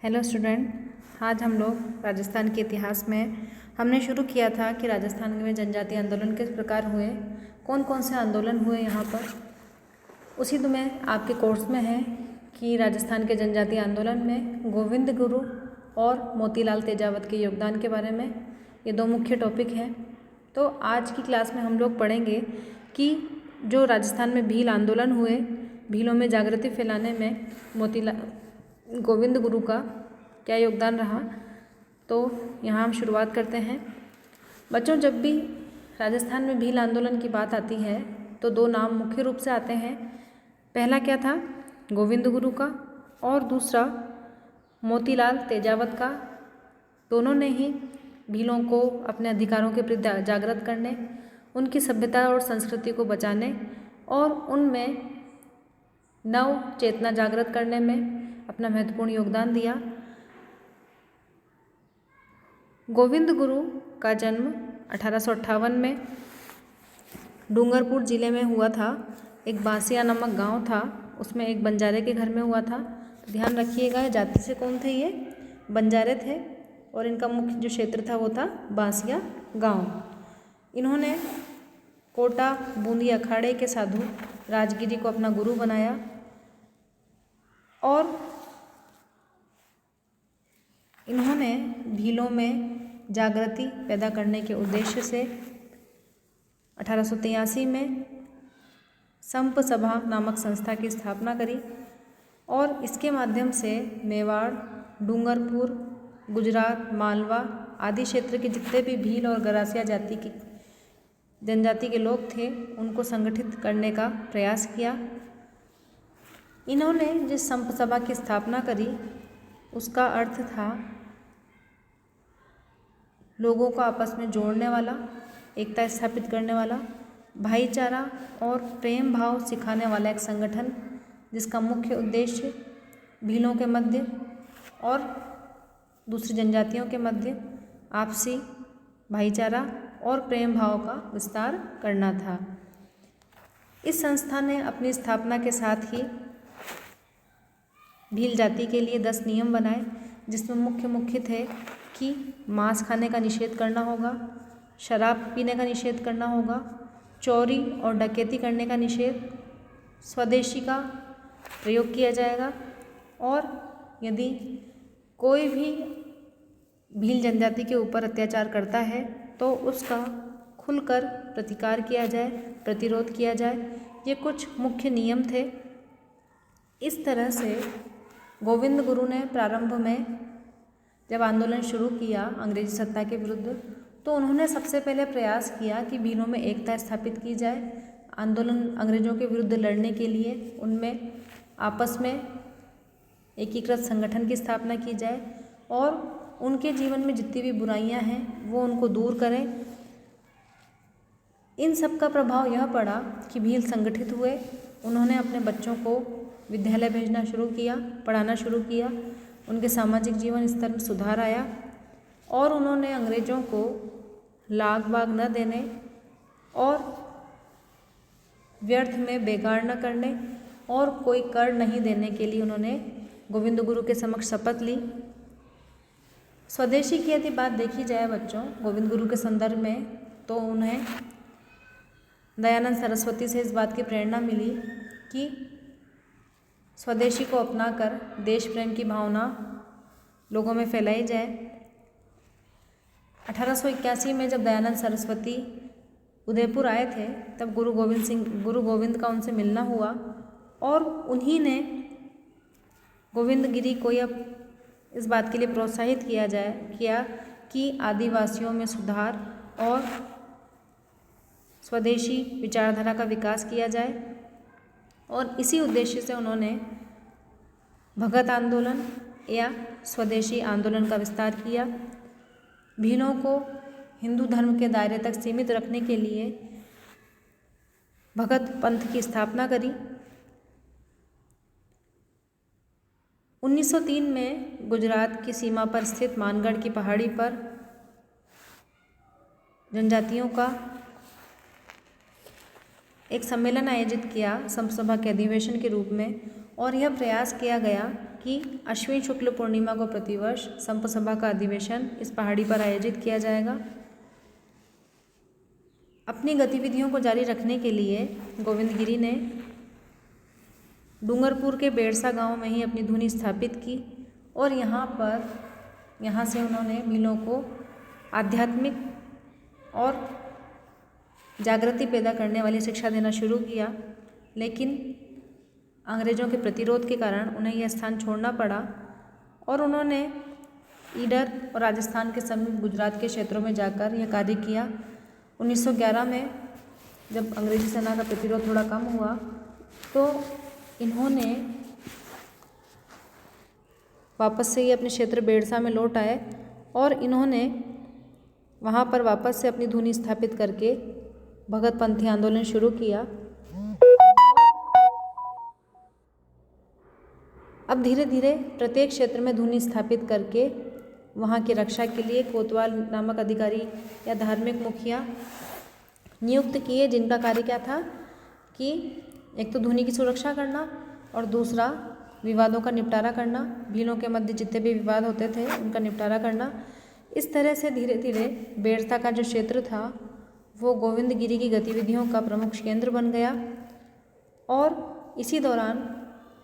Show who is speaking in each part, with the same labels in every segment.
Speaker 1: Hello student, आज हम लोग राजस्थान के इतिहास में हमने शुरू किया था कि राजस्थान में जनजातीय आंदोलन किस प्रकार हुए, कौन कौन से आंदोलन हुए यहाँ पर। उसी में आपके कोर्स में है कि राजस्थान के जनजातीय आंदोलन में गोविंद गुरु और मोतीलाल तेजावत के योगदान के बारे में ये दो मुख्य टॉपिक हैं। तो आज की क्लास में हम लोग पढ़ेंगे कि जो राजस्थान में भील आंदोलन हुए, भीलों में जागृति फैलाने में गोविंद गुरु का क्या योगदान रहा। तो यहाँ हम शुरुआत करते हैं। बच्चों, जब भी राजस्थान में भील आंदोलन की बात आती है तो दो नाम मुख्य रूप से आते हैं। पहला क्या था? गोविंद गुरु का, और दूसरा मोतीलाल तेजावत का। दोनों ने ही भीलों को अपने अधिकारों के प्रति जागृत करने, उनकी सभ्यता और संस्कृति को बचाने और उनमें नव चेतना जागृत करने में अपना महत्वपूर्ण योगदान दिया। गोविंद गुरु का जन्म 1858 में डूंगरपुर ज़िले में हुआ था। एक बासिया नामक गांव था, उसमें एक बंजारे के घर में हुआ था। तो ध्यान रखिएगा, जाति से कौन थे? ये बंजारे थे और इनका मुख्य जो क्षेत्र था वो था बासिया गांव। इन्होंने कोटा बूंदी अखाड़े के साधु राजगिरी को अपना गुरु बनाया और इन्होंने भीलों में जागृति पैदा करने के उद्देश्य से 1883 में संप सभा नामक संस्था की स्थापना करी और इसके माध्यम से मेवाड़, डूंगरपुर, गुजरात, मालवा आदि क्षेत्र के जितने भी भील और गरासिया जाति की जनजाति के लोग थे उनको संगठित करने का प्रयास किया। इन्होंने जिस संप सभा की स्थापना करी उसका अर्थ था लोगों को आपस में जोड़ने वाला, एकता स्थापित करने वाला, भाईचारा और प्रेम भाव सिखाने वाला एक संगठन, जिसका मुख्य उद्देश्य भीलों के मध्य और दूसरी जनजातियों के मध्य आपसी भाईचारा और प्रेम भाव का विस्तार करना था। इस संस्था ने अपनी स्थापना के साथ ही भील जाति के लिए 10 नियम बनाए, जिसमें मुख्य थे कि मांस खाने का निषेध करना होगा, शराब पीने का निषेध करना होगा, चोरी और डकैती करने का निषेध, स्वदेशी का प्रयोग किया जाएगा और यदि कोई भी भील जनजाति के ऊपर अत्याचार करता है तो उसका खुलकर प्रतिकार किया जाए, प्रतिरोध किया जाए। ये कुछ मुख्य नियम थे। इस तरह से गोविंद गुरु ने प्रारंभ में जब आंदोलन शुरू किया अंग्रेजी सत्ता के विरुद्ध, तो उन्होंने सबसे पहले प्रयास किया कि भीलों में एकता स्थापित की जाए। आंदोलन अंग्रेजों के विरुद्ध लड़ने के लिए उनमें आपस में एकीकृत संगठन की स्थापना की जाए और उनके जीवन में जितनी भी बुराइयां हैं वो उनको दूर करें। इन सब का प्रभाव यह पड़ा कि भील संगठित हुए। उन्होंने अपने बच्चों को विद्यालय भेजना शुरू किया, पढ़ाना शुरू किया। उनके सामाजिक जीवन स्तर में सुधार आया और उन्होंने अंग्रेज़ों को लाग बाग न देने और व्यर्थ में बेगार न करने और कोई कर नहीं देने के लिए उन्होंने गोविंद गुरु के समक्ष शपथ ली। स्वदेशी की यदि बात देखी जाए बच्चों गोविंद गुरु के संदर्भ में, तो उन्हें दयानंद सरस्वती से इस बात की प्रेरणा मिली कि स्वदेशी को अपनाकर देश प्रेम की भावना लोगों में फैलाई जाए। 1881 में जब दयानंद सरस्वती उदयपुर आए थे तब गुरु गोविंद का उनसे मिलना हुआ और उन्हीं ने गोविंद गिरी को यह इस बात के लिए प्रोत्साहित किया कि आदिवासियों में सुधार और स्वदेशी विचारधारा का विकास किया जाए। और इसी उद्देश्य से उन्होंने भगत आंदोलन या स्वदेशी आंदोलन का विस्तार किया। भीलों को हिंदू धर्म के दायरे तक सीमित रखने के लिए भगत पंथ की स्थापना करी। 1903 में गुजरात की सीमा पर स्थित मानगढ़ की पहाड़ी पर जनजातियों का एक सम्मेलन आयोजित किया संप सभा के अधिवेशन के रूप में और यह प्रयास किया गया कि अश्विन शुक्ल पूर्णिमा को प्रतिवर्ष संप सभा का अधिवेशन इस पहाड़ी पर आयोजित किया जाएगा। अपनी गतिविधियों को जारी रखने के लिए गोविंद गिरी ने डूंगरपुर के बेरसा गांव में ही अपनी धुनी स्थापित की और यहाँ से उन्होंने भीलों को आध्यात्मिक और जागृति पैदा करने वाली शिक्षा देना शुरू किया, लेकिन अंग्रेज़ों के प्रतिरोध के कारण उन्हें यह स्थान छोड़ना पड़ा और उन्होंने ईडर और राजस्थान के समीप गुजरात के क्षेत्रों में जाकर यह कार्य किया। 1911 में जब अंग्रेजी सेना का प्रतिरोध थोड़ा कम हुआ तो इन्होंने वापस से ही अपने क्षेत्र बेरसा में लौट आए और इन्होंने वहाँ पर वापस से अपनी धुनी स्थापित करके भगत पंथी आंदोलन शुरू किया। अब धीरे धीरे प्रत्येक क्षेत्र में धुनी स्थापित करके वहाँ की रक्षा के लिए कोतवाल नामक अधिकारी या धार्मिक मुखिया नियुक्त किए, जिनका कार्य क्या था कि एक तो धुनी की सुरक्षा करना और दूसरा विवादों का निपटारा करना, भीलों के मध्य जितने भी विवाद होते थे उनका निपटारा करना। इस तरह से धीरे धीरे बेरसा का जो क्षेत्र था वो गोविंद गिरी की गतिविधियों का प्रमुख केंद्र बन गया और इसी दौरान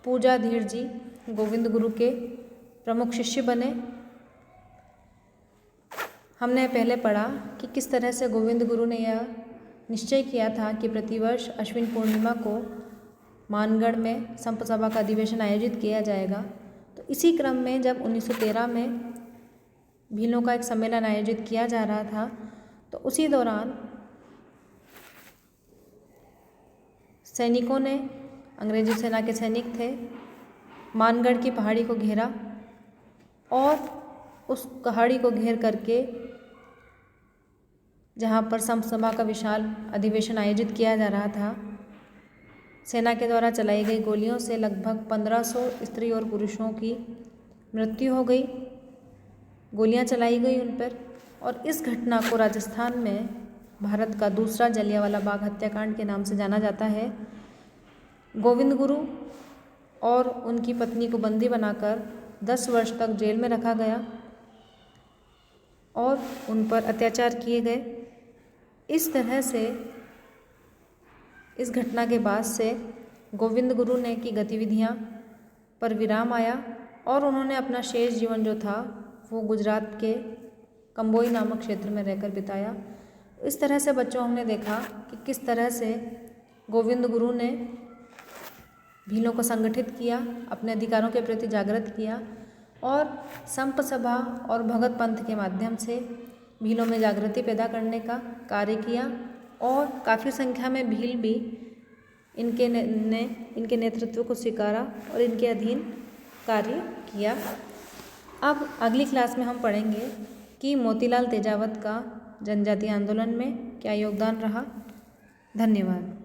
Speaker 1: पूजा धीर जी गोविंद गुरु के प्रमुख शिष्य बने। हमने पहले पढ़ा कि किस तरह से गोविंद गुरु ने यह निश्चय किया था कि प्रतिवर्ष अश्विन पूर्णिमा को मानगढ़ में संप सभा का अधिवेशन आयोजित किया जाएगा। तो इसी क्रम में जब 1913 में भीलों का एक सम्मेलन आयोजित किया जा रहा था तो उसी दौरान सैनिकों ने, अंग्रेजी सेना के सैनिक थे, मानगढ़ की पहाड़ी को घेरा और उस पहाड़ी को घेर करके जहाँ पर संप सभा का विशाल अधिवेशन आयोजित किया जा रहा था, सेना के द्वारा चलाई गई गोलियों से लगभग 1500 स्त्री और पुरुषों की मृत्यु हो गई। गोलियां चलाई गई उन पर और इस घटना को राजस्थान में भारत का दूसरा जलियांवाला बाग हत्याकांड के नाम से जाना जाता है। गोविंद गुरु और उनकी पत्नी को बंदी बनाकर 10 वर्ष तक जेल में रखा गया और उन पर अत्याचार किए गए। इस तरह से इस घटना के बाद से गोविंद गुरु ने की गतिविधियां पर विराम आया और उन्होंने अपना शेष जीवन जो था वो गुजरात के कंबोई नामक क्षेत्र में रहकर बिताया। इस तरह से बच्चों हमने देखा कि किस तरह से गोविंद गुरु ने भीलों को संगठित किया, अपने अधिकारों के प्रति जागृत किया और संप सभा और भगत पंथ के माध्यम से भीलों में जागृति पैदा करने का कार्य किया और काफ़ी संख्या में भील भी इनके नेतृत्व को स्वीकारा और इनके अधीन कार्य किया। अब अगली क्लास में हम पढ़ेंगे कि मोतीलाल तेजावत का जनजातीय आंदोलन में क्या योगदान रहा। धन्यवाद।